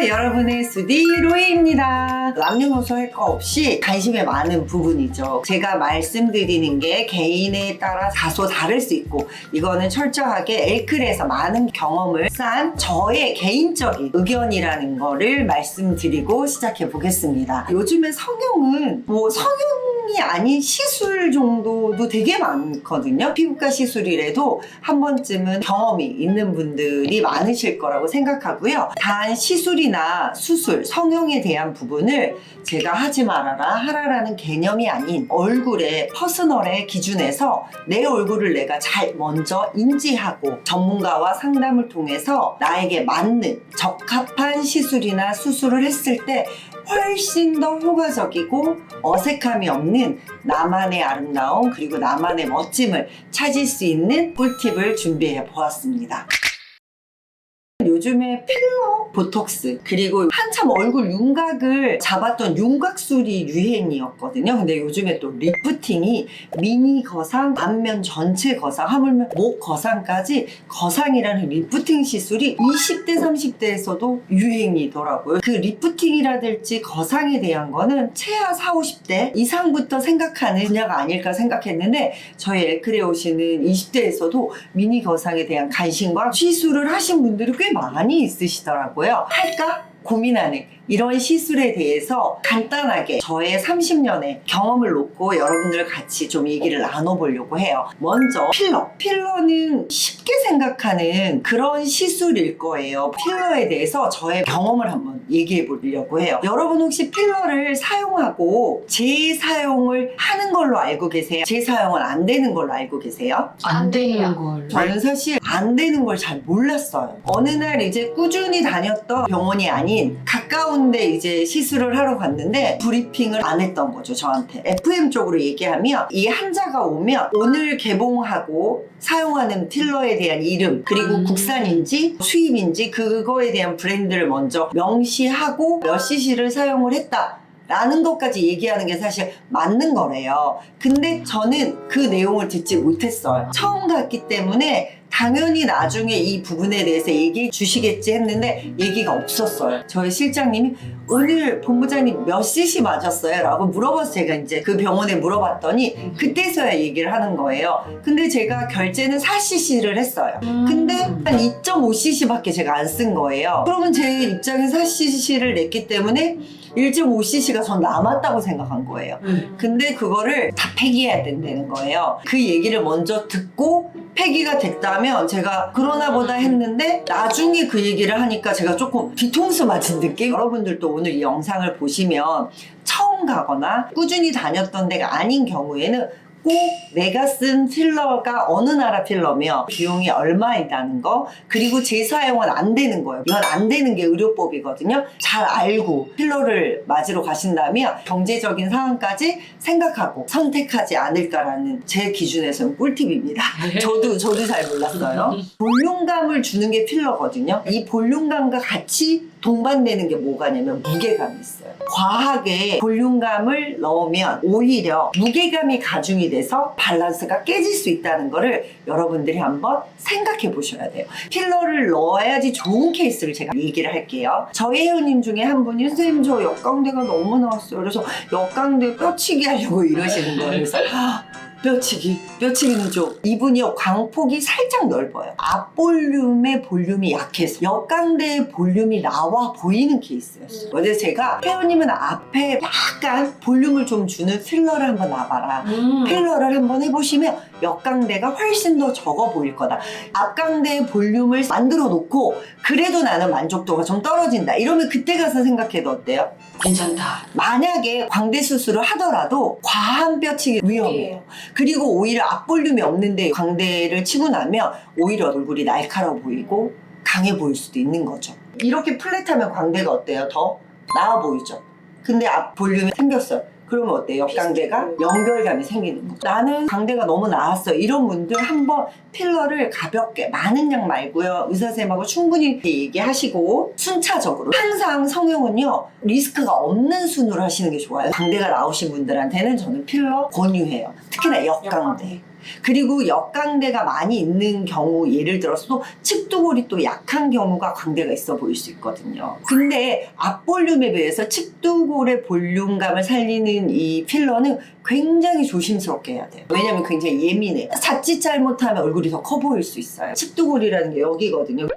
여러분의 수디 로이입니다. 남녀노소 할 거 없이 관심이 많은 부분이죠. 제가 말씀드리는 게 개인에 따라 다소 다를 수 있고, 이거는 철저하게 엘클에서 많은 경험을 쌓은 저의 개인적인 의견이라는 거를 말씀드리고 시작해 보겠습니다. 요즘에 성형은 성형이 아닌 시술 정도도 되게 많거든요. 피부과 시술이라도 한 번쯤은 경험이 있는 분들이 많으실 거라고 생각하고요. 단 시술이나 수술, 성형에 대한 부분을 제가 하지 말아라, 하라라는 개념이 아닌 얼굴의 퍼스널의 기준에서 내 얼굴을 내가 잘 먼저 인지하고 전문가와 상담을 통해서 나에게 맞는 적합한 시술이나 수술을 했을 때 훨씬 더 효과적이고 어색함이 없는 나만의 아름다움 그리고 나만의 멋짐을 찾을 수 있는 꿀팁을 준비해 보았습니다. 요즘에 필러, 보톡스, 그리고 한참 얼굴 윤곽을 잡았던 윤곽술이 유행이었거든요. 근데 요즘에 또 리프팅이 미니 거상, 안면 전체 거상, 하물며 목 거상까지 거상이라는 리프팅 시술이 20대, 30대에서도 유행이더라고요. 그 리프팅이라든지 거상에 대한 거는 최하 40, 50대 이상부터 생각하는 분야가 아닐까 생각했는데, 저희 엘클에 오시는 20대에서도 미니 거상에 대한 관심과 시술을 하신 분들이 꽤 많이 있으시더라고요. 할까? 고민하는 이런 시술에 대해서 간단하게 저의 30년의 경험을 놓고 여러분들 같이 좀 얘기를 나눠보려고 해요. 먼저 필러는 쉽게 생각하는 그런 시술일 거예요. 필러에 대해서 저의 경험을 한번 얘기해 보려고 해요. 여러분 혹시 필러를 사용하고 재사용을 하는 걸로 알고 계세요? 재사용은 안 되는 걸로 알고 계세요? 안 되는 걸. 저는 사실 안 되는 걸 잘 몰랐어요. 어느 날 이제 꾸준히 다녔던 병원이 아닌 가까운데 이제 시술을 하러 갔는데 브리핑을 안 했던 거죠, 저한테. FM 쪽으로 얘기하면 이 환자가 오면 오늘 개봉하고 사용하는 필러에 대한 이름, 그리고 국산인지 수입인지 그거에 대한 브랜드를 먼저 명시하고 몇 cc를 사용을 했다 라는 것까지 얘기하는 게 사실 맞는 거래요. 근데 저는 그 내용을 듣지 못했어요. 처음 갔기 때문에 당연히 나중에 이 부분에 대해서 얘기해 주시겠지 했는데 얘기가 없었어요. 저희 실장님이 오늘 본부장님 몇 cc 맞았어요? 라고 물어봐서 제가 이제 그 병원에 물어봤더니 그때서야 얘기를 하는 거예요. 근데 제가 결제는 4cc를 했어요. 근데 한 2.5cc 밖에 제가 안 쓴 거예요. 그러면 제 입장에 4cc를 냈기 때문에 1.5cc가 전 남았다고 생각한 거예요. 근데 그거를 다 폐기해야 된다는 거예요. 그 얘기를 먼저 듣고 폐기가 됐다면 제가 그러나 보다 했는데, 나중에 그 얘기를 하니까 제가 조금 뒤통수 맞은 느낌? 여러분들도 오늘 이 영상을 보시면 처음 가거나 꾸준히 다녔던 데가 아닌 경우에는 꼭 내가 쓴 필러가 어느 나라 필러며 비용이 얼마이라는 거, 그리고 재사용은 안 되는 거예요. 이건 안 되는 게 의료법이거든요. 잘 알고 필러를 맞으러 가신다면 경제적인 상황까지 생각하고 선택하지 않을까라는 제 기준에서는 꿀팁입니다. 저도 잘 몰랐어요. 볼륨감을 주는 게 필러거든요. 이 볼륨감과 같이 동반되는 게 뭐가냐면 무게감이 있어요. 과하게 볼륨감을 넣으면 오히려 무게감이 가중이 돼서 밸런스가 깨질 수 있다는 거를 여러분들이 한번 생각해 보셔야 돼요. 필러를 넣어야지 좋은 케이스를 제가 얘기를 할게요. 저희 회원님 중에 한 분이 선생님 저 역광대가 너무 나왔어요. 그래서 역광대 뼈치기 하려고 이러시는 거예요. 그래서 뼈치기는 좀, 이분이요 광폭이 살짝 넓어요. 앞볼륨의 볼륨이 약해서 역광대의 볼륨이 나와 보이는 케이스였어요. 그래서 제가 회원님은 앞에 약간 볼륨을 좀 주는 필러를 한번 놔봐라. 필러를 한번 해보시면 역광대가 훨씬 더 적어 보일 거다. 앞광대의 볼륨을 만들어 놓고 그래도 나는 만족도가 좀 떨어진다, 이러면 그때 가서 생각해도 어때요? 괜찮다. 만약에 광대 수술을 하더라도 과한 뼈치기 위험해요. 그리고 오히려 앞볼륨이 없는데 광대를 치고 나면 오히려 얼굴이 날카로워 보이고 강해 보일 수도 있는 거죠. 이렇게 플랫하면 광대가 어때요? 더 나아 보이죠? 근데 앞볼륨이 생겼어요. 그러면 어때요? 역광대가 연결감이 생기는 거. 나는 광대가 너무 나았어요. 이런 분들 한번 필러를 가볍게, 많은 양 말고요, 의사선생님하고 충분히 얘기하시고 순차적으로. 항상 성형은요 리스크가 없는 순으로 하시는 게 좋아요. 광대가 나오신 분들한테는 저는 필러 권유해요. 특히나 역광대. 그리고 역광대가 많이 있는 경우, 예를 들어서 또 측두골이 또 약한 경우가 광대가 있어 보일 수 있거든요. 근데 앞볼륨에 비해서 측두골의 볼륨감을 살리는 이 필러는 굉장히 조심스럽게 해야 돼요. 왜냐면 굉장히 예민해요. 자칫 잘못하면 얼굴이 더 커 보일 수 있어요. 측두골이라는 게 여기거든요.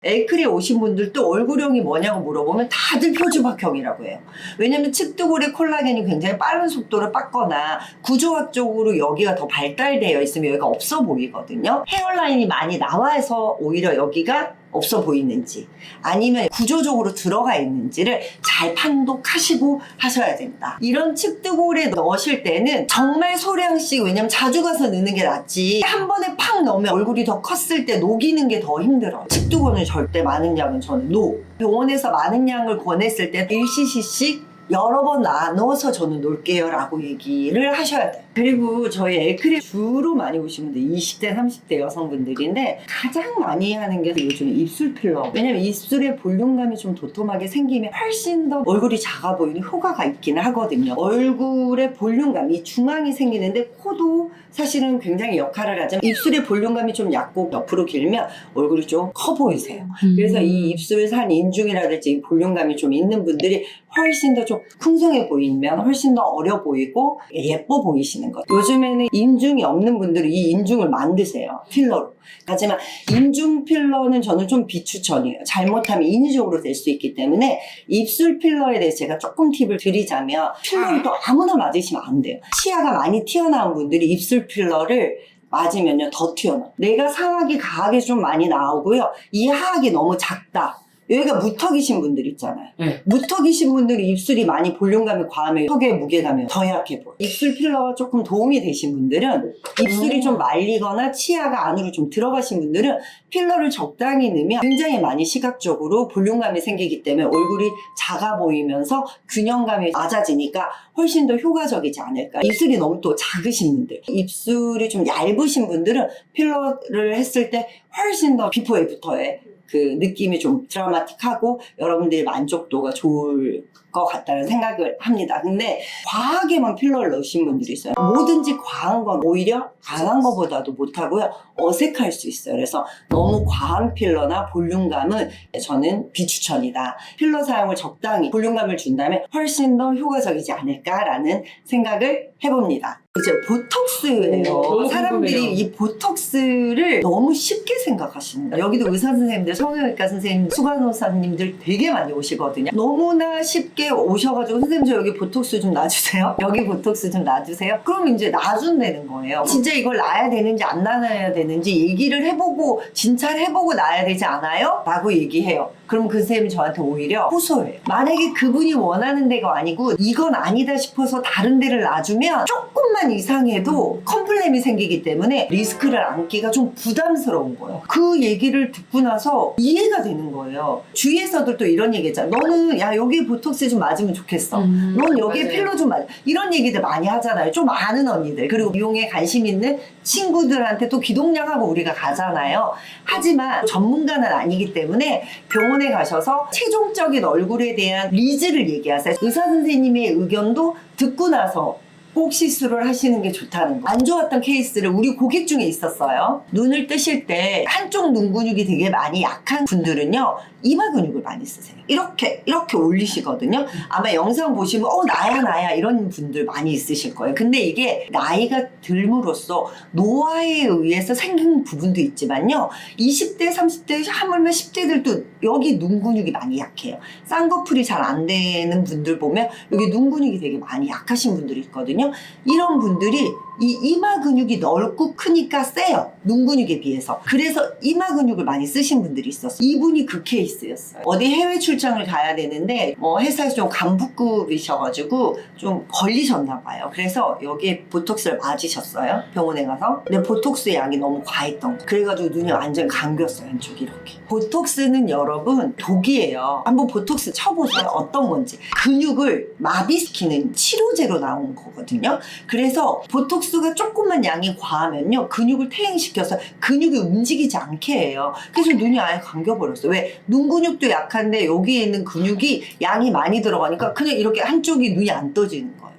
엘크리에 오신 분들도 얼굴형이 뭐냐고 물어보면 다들 표주박형이라고 해요. 왜냐면 측두골의 콜라겐이 굉장히 빠른 속도로 빻거나 구조학적으로 여기가 더 발달되어 있으면 여기가 없어 보이거든요. 헤어라인이 많이 나와서 오히려 여기가 없어 보이는지 아니면 구조적으로 들어가 있는지를 잘 판독하시고 하셔야 된다. 이런 측두골에 넣으실 때는 정말 소량씩, 왜냐면 자주 가서 넣는 게 낫지 한 번에 팍 넣으면 얼굴이 더 컸을 때 녹이는 게 더 힘들어요. 측두골은 절대 많은 양은 저는 병원에서 많은 양을 권했을 때 1cc씩 여러 번 나눠서 저는 놓을게요 라고 얘기를 하셔야 돼요. 그리고 저희 엘크리 주로 많이 오시는 분들 20대 30대 여성분들인데 가장 많이 하는 게 요즘 입술 필러. 왜냐면 입술에 볼륨감이 좀 도톰하게 생기면 훨씬 더 얼굴이 작아 보이는 효과가 있긴 하거든요. 얼굴에 볼륨감이 중앙이 생기는데 코도 사실은 굉장히 역할을 하지만 입술의 볼륨감이 좀 얕고 옆으로 길면 얼굴이 좀 커 보이세요. 그래서 이 입술 산 인중이라든지 볼륨감이 좀 있는 분들이 훨씬 더 좀 풍성해 보이면 훨씬 더 어려 보이고 예뻐 보이시는 거죠. 요즘에는 인중이 없는 분들은 이 인중을 만드세요. 필러로. 하지만 인중 필러는 저는 좀 비추천이에요. 잘못하면 인위적으로 될 수 있기 때문에 입술 필러에 대해서 제가 조금 팁을 드리자면 필러를 또 아무나 맞으시면 안 돼요. 치아가 많이 튀어나온 분들이 입술 필러를 맞으면요 더 튀어나와요. 내가 상악이 가하게 좀 많이 나오고요. 이 하악이 너무 작다. 여기가 무턱이신 분들 있잖아요. 네. 무턱이신 분들이 입술이 많이 볼륨감이 과하면 턱의 무게감이 더 약해 보여요. 입술 필러가 조금 도움이 되신 분들은 입술이 좀 말리거나 치아가 안으로 좀 들어가신 분들은 필러를 적당히 넣으면 굉장히 많이 시각적으로 볼륨감이 생기기 때문에 얼굴이 작아 보이면서 균형감이 맞아지니까 훨씬 더 효과적이지 않을까. 입술이 너무 또 작으신 분들, 입술이 좀 얇으신 분들은 필러를 했을 때 훨씬 더 비포 애프터에 그 느낌이 좀 드라마틱하고 여러분들의 만족도가 좋을 것 같다는 생각을 합니다. 근데 과하게만 필러를 넣으신 분들이 있어요. 뭐든지 과한 건 오히려 안 한 것보다도 못하고요. 어색할 수 있어요. 그래서 너무 과한 필러나 볼륨감은 저는 비추천이다. 필러 사용을 적당히 볼륨감을 준다면 훨씬 더 효과적이지 않을까라는 생각을 해봅니다. 이제 보톡스예요. 너무 사람들이 궁금해요. 이 보톡스를 너무 쉽게 생각하시는 거예요. 여기도 의사 선생님들, 성형외과 선생님, 수간호사님들 되게 많이 오시거든요. 너무나 쉽게 오셔가지고 선생님 저 여기 보톡스 좀 놔주세요. 여기 보톡스 좀 놔주세요. 그럼 이제 놔준다는 거예요. 진짜 이걸 놔야 되는지 안 놔야 되는지 얘기를 해보고 진찰 해보고 놔야 되지 않아요? 라고 얘기해요. 그럼 그 선생님이 저한테 오히려 호소해요. 만약에 그분이 원하는 데가 아니고 이건 아니다 싶어서 다른 데를 놔주면 조금만 이상해도 컴플레인이 생기기 때문에 리스크를 안기가 좀 부담스러운 거예요. 그 얘기를 듣고 나서 이해가 되는 거예요. 주위에서도 또 이런 얘기 했잖아. 너는 야 여기 보톡스 좀 맞으면 좋겠어. 넌 여기에 맞아요. 필러 좀 맞아. 이런 얘기들 많이 하잖아요. 좀 아는 언니들. 그리고 미용에 관심 있는 친구들한테 또 기동량하고 우리가 가잖아요. 하지만 전문가는 아니기 때문에 병원에 가셔서 최종적인 얼굴에 대한 리즈를 얘기하세요. 의사 선생님의 의견도 듣고 나서 꼭 시술을 하시는 게 좋다는 거. 안 좋았던 케이스를 우리 고객 중에 있었어요. 눈을 뜨실 때 한쪽 눈 근육이 되게 많이 약한 분들은요 이마 근육을 많이 쓰세요. 이렇게 올리시거든요. 아마 영상 보시면 나야 이런 분들 많이 있으실 거예요. 근데 이게 나이가 들므로써 노화에 의해서 생긴 부분도 있지만요 20대 30대 하물며 10대들도 여기 눈 근육이 많이 약해요. 쌍꺼풀이 잘 안 되는 분들 보면 여기 눈 근육이 되게 많이 약하신 분들이 있거든요. 이런 분들이 이 이마 근육이 넓고 크니까 세요. 눈 근육에 비해서. 그래서 이마 근육을 많이 쓰신 분들이 있었어요. 이분이 그 케이스였어요. 어디 해외 출장을 가야 되는데 회사에서 좀 간부급이셔가지고 좀 걸리셨나 봐요. 그래서 여기에 보톡스를 맞으셨어요. 병원에 가서. 근데 보톡스 양이 너무 과했던 거. 그래가지고 눈이 완전 감겼어요. 한쪽이 이렇게. 보톡스는 여러분 독이에요. 한번 보톡스 쳐보세요. 어떤 건지. 근육을 마비시키는 치료제로 나온 거거든요. 그래서 보톡스가 조금만 양이 과하면요 근육을 퇴행시켜서 근육이 움직이지 않게 해요. 그래서 눈이 아예 감겨버렸어요. 왜? 눈 근육도 약한데 여기에 있는 근육이 양이 많이 들어가니까 그냥 이렇게 한쪽이 눈이 안 떠지는 거예요.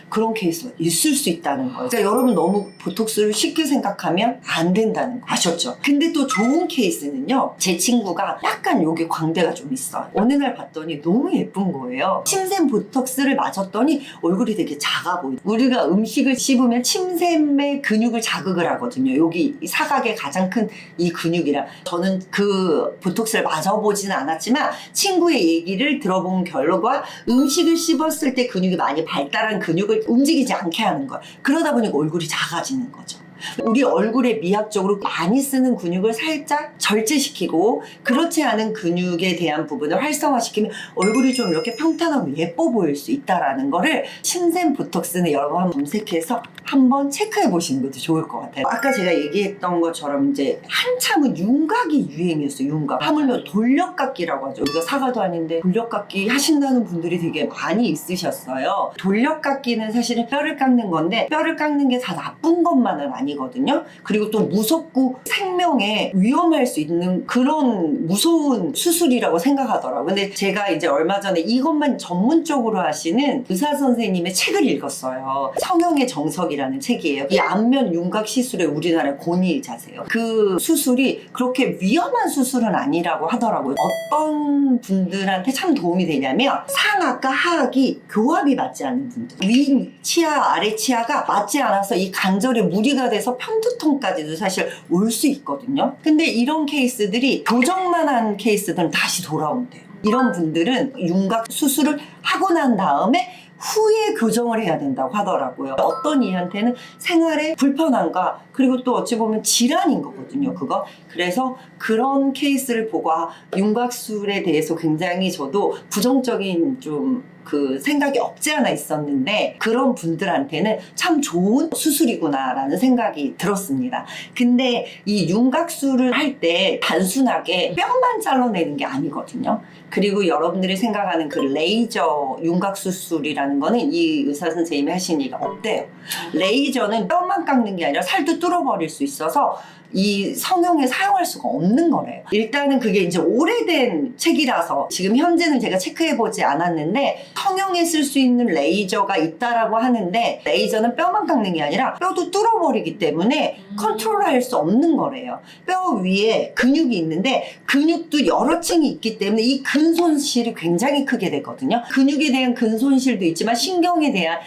그런 케이스가 있을 수 있다는 거예요. 그러니까 여러분 너무 보톡스를 쉽게 생각하면 안 된다는 거 아셨죠? 근데 또 좋은 케이스는요. 제 친구가 약간 여기 광대가 좀 있어요. 어느 날 봤더니 너무 예쁜 거예요. 침샘 보톡스를 맞았더니 얼굴이 되게 작아 보여요. 우리가 음식을 씹으면 침샘의 근육을 자극을 하거든요. 여기 이 사각의 가장 큰 이 근육이라. 저는 그 보톡스를 맞아보지는 않았지만 친구의 얘기를 들어본 결과 음식을 씹었을 때 근육이 많이 발달한 근육을 움직이지 않게 하는 거예요. 그러다 보니까 얼굴이 작아지는 거죠. 우리 얼굴에 미학적으로 많이 쓰는 근육을 살짝 절제시키고 그렇지 않은 근육에 대한 부분을 활성화시키면 얼굴이 좀 이렇게 평탄하고 예뻐 보일 수 있다라는 거를 침샘 보톡스는 여러분 한번 검색해서 한번 체크해 보시는 것도 좋을 것 같아요. 아까 제가 얘기했던 것처럼 이제 한참은 윤곽이 유행이었어요. 윤곽. 하물며 돌려깎기라고 하죠. 우리가 사과도 아닌데 돌려깎기 하신다는 분들이 되게 많이 있으셨어요. 돌려깎기는 사실은 뼈를 깎는 건데 뼈를 깎는 게 다 나쁜 것만은 아니거든요. 그리고 또 무섭고 생명에 위험할 수 있는 그런 무서운 수술이라고 생각하더라고요. 근데 제가 이제 얼마 전에 이것만 전문적으로 하시는 의사 선생님의 책을 읽었어요. 성형의 정석이라는 책이에요. 이 안면 윤곽 시술의 우리나라의 권위자세요. 그 수술이 그렇게 위험한 수술은 아니라고 하더라고요. 어떤 분들한테 참 도움이 되냐면 상하과 하악이 교합이 맞지 않는 분들, 위 치아 아래 치아가 맞지 않아서 이 관절에 무리가 돼서 편두통까지도 사실 올 수 있거든요. 근데 이런 케이스들이 교정만 한 케이스들은 다시 돌아온대요. 이런 분들은 윤곽 수술을 하고 난 다음에 후에 교정을 해야 된다고 하더라고요. 어떤 이한테는 생활에 불편함과 그리고 또 어찌 보면 질환인 거거든요, 그거. 그래서 그런 케이스를 보고 윤곽술에 대해서 굉장히 저도 부정적인 좀 그 생각이 없지 않아 있었는데 그런 분들한테는 참 좋은 수술이구나라는 생각이 들었습니다. 근데 이 윤곽술을 할 때 단순하게 뼈만 잘라내는 게 아니거든요. 그리고 여러분들이 생각하는 그 레이저 윤곽수술이라는 거는 이 의사 선생님이 하신 얘기가 없대요. 레이저는 뼈만 깎는 게 아니라 살도 뚫어버릴 수 있어서 이 성형에 사용할 수가 없는 거래요. 일단은 그게 이제 오래된 책이라서 지금 현재는 제가 체크해보지 않았는데 성형에 쓸 수 있는 레이저가 있다라고 하는데 레이저는 뼈만 깎는 게 아니라 뼈도 뚫어버리기 때문에 컨트롤할 수 없는 거래요. 뼈 위에 근육이 있는데 근육도 여러 층이 있기 때문에 이 근손실이 굉장히 크게 되거든요. 근육에 대한 근손실도 있지만 신경에 대한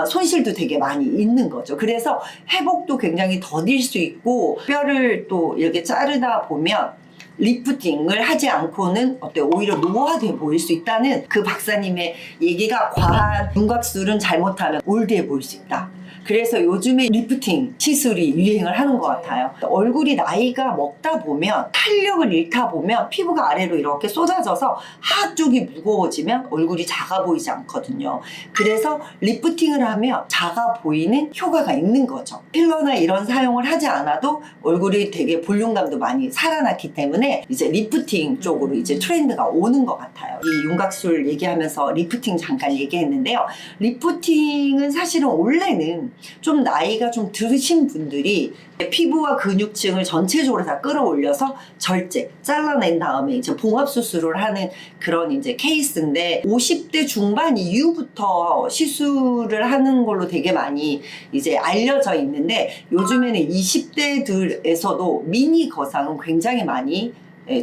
손실도 되게 많이 있는 거죠. 그래서 회복도 굉장히 더딜 수 있고 뼈를 또 이렇게 자르다 보면 리프팅을 하지 않고는 어때요? 오히려 노화돼 보일 수 있다는 그 박사님의 얘기가 과한 윤곽술은 잘못하면 올드해 보일 수 있다. 그래서 요즘에 리프팅 시술이 유행을 하는 것 같아요. 얼굴이 나이가 먹다 보면 탄력을 잃다 보면 피부가 아래로 이렇게 쏟아져서 하악 쪽이 무거워지면 얼굴이 작아 보이지 않거든요. 그래서 리프팅을 하면 작아 보이는 효과가 있는 거죠. 필러나 이런 사용을 하지 않아도 얼굴이 되게 볼륨감도 많이 살아났기 때문에 이제 리프팅 쪽으로 이제 트렌드가 오는 것 같아요. 이 윤곽술 얘기하면서 리프팅 잠깐 얘기했는데요. 리프팅은 사실은 원래는 좀 나이가 좀 들으신 분들이 피부와 근육층을 전체적으로 다 끌어올려서 절제, 잘라낸 다음에 이제 봉합수술을 하는 그런 이제 케이스인데 50대 중반 이후부터 시술을 하는 걸로 되게 많이 이제 알려져 있는데 요즘에는 20대들에서도 미니 거상은 굉장히 많이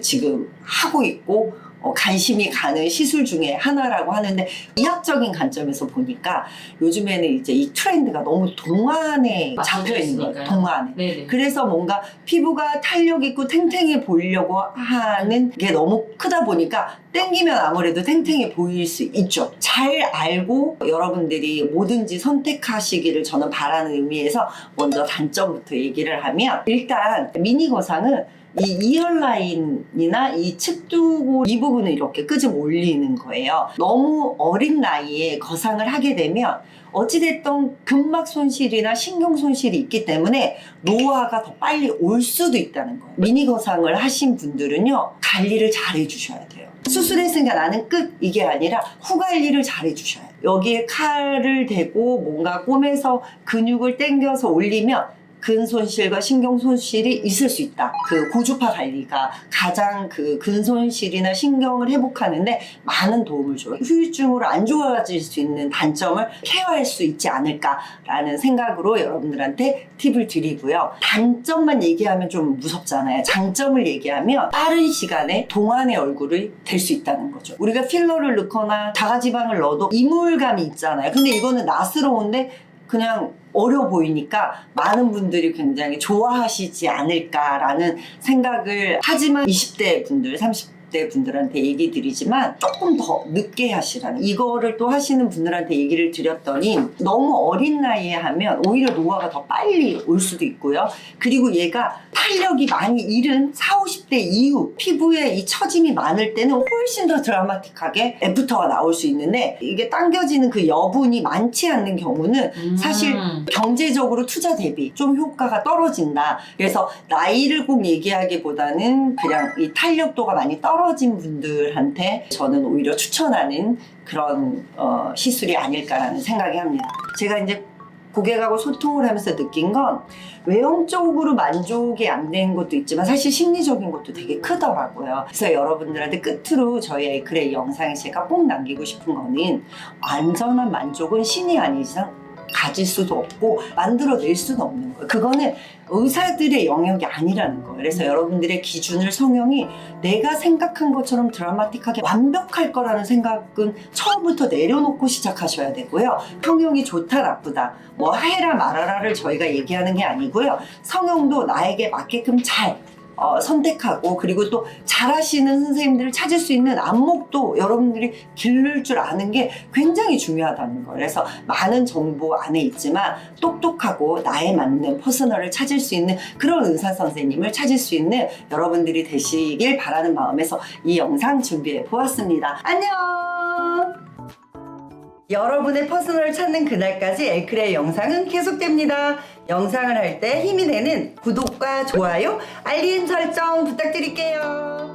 지금 하고 있고 관심이 가는 시술 중에 하나라고 하는데 이학적인 관점에서 보니까 요즘에는 이제 이 트렌드가 너무 동안에 잡혀 있는 거예요. 동안에. 네네. 그래서 뭔가 피부가 탄력 있고 탱탱해 보이려고 하는 게 너무 크다 보니까 땡기면 아무래도 탱탱해 보일 수 있죠. 잘 알고 여러분들이 뭐든지 선택하시기를 저는 바라는 의미에서 먼저 단점부터 얘기를 하면 일단 미니 거상은 이 이얼라인이나 이 측두골 이 부분을 이렇게 끄집 올리는 거예요. 너무 어린 나이에 거상을 하게 되면 어찌됐든 근막 손실이나 신경 손실이 있기 때문에 노화가 더 빨리 올 수도 있다는 거예요. 미니 거상을 하신 분들은요, 관리를 잘 해주셔야 돼요. 수술했으니까 나는 끝 이게 아니라 후 관리를 잘 해주셔야 돼요. 여기에 칼을 대고 뭔가 꼬매서 근육을 당겨서 올리면 근손실과 신경손실이 있을 수 있다. 그 고주파 관리가 가장 그 근손실이나 신경을 회복하는데 많은 도움을 줘요. 후유증으로 안 좋아질 수 있는 단점을 케어할 수 있지 않을까라는 생각으로 여러분들한테 팁을 드리고요. 단점만 얘기하면 좀 무섭잖아요. 장점을 얘기하면 빠른 시간에 동안의 얼굴이 될 수 있다는 거죠. 우리가 필러를 넣거나 자가지방을 넣어도 이물감이 있잖아요. 근데 이거는 낫스러운데 그냥 어려 보이니까 많은 분들이 굉장히 좋아하시지 않을까라는 생각을 하지만 20대 분들, 30대 분들한테 얘기 드리지만 조금 더 늦게 하시라는, 이거를 또 하시는 분들한테 얘기를 드렸더니 너무 어린 나이에 하면 오히려 노화가 더 빨리 올 수도 있고요. 그리고 얘가 탄력이 많이 잃은 40, 50대 이후 피부에 이 처짐이 많을 때는 훨씬 더 드라마틱하게 애프터가 나올 수 있는데, 이게 당겨지는 그 여분이 많지 않는 경우는 사실 경제적으로 투자 대비 좀 효과가 떨어진다. 그래서 나이를 꼭 얘기하기보다는 그냥 이 탄력도가 많이 떨어진 분들한테 저는 오히려 추천하는 그런 시술이 아닐까라는 생각이 합니다. 제가 이제 고객하고 소통을 하면서 느낀 건 외형적으로 만족이 안 된 것도 있지만 사실 심리적인 것도 되게 크더라고요. 그래서 여러분들한테 끝으로 저희 에크레이 영상에 제가 꼭 남기고 싶은 거는, 완전한 만족은 신이 아닌 이상 가질 수도 없고 만들어낼 수는 없는 거예요. 그거는 의사들의 영역이 아니라는 거예요. 그래서 여러분들의 기준을, 성형이 내가 생각한 것처럼 드라마틱하게 완벽할 거라는 생각은 처음부터 내려놓고 시작하셔야 되고요. 성형이 좋다 나쁘다 뭐 해라 말아라를 저희가 얘기하는 게 아니고요. 성형도 나에게 맞게끔 잘 선택하고, 그리고 또 잘하시는 선생님들을 찾을 수 있는 안목도 여러분들이 기를 줄 아는 게 굉장히 중요하다는 거예요. 그래서 많은 정보 안에 있지만 똑똑하고 나에 맞는 퍼스널을 찾을 수 있는 그런 의사 선생님을 찾을 수 있는 여러분들이 되시길 바라는 마음에서 이 영상 준비해 보았습니다. 안녕! 여러분의 퍼스널을 찾는 그날까지 엘크레이 영상은 계속됩니다. 영상을 할 때 힘이 되는 구독과 좋아요, 알림 설정 부탁드릴게요.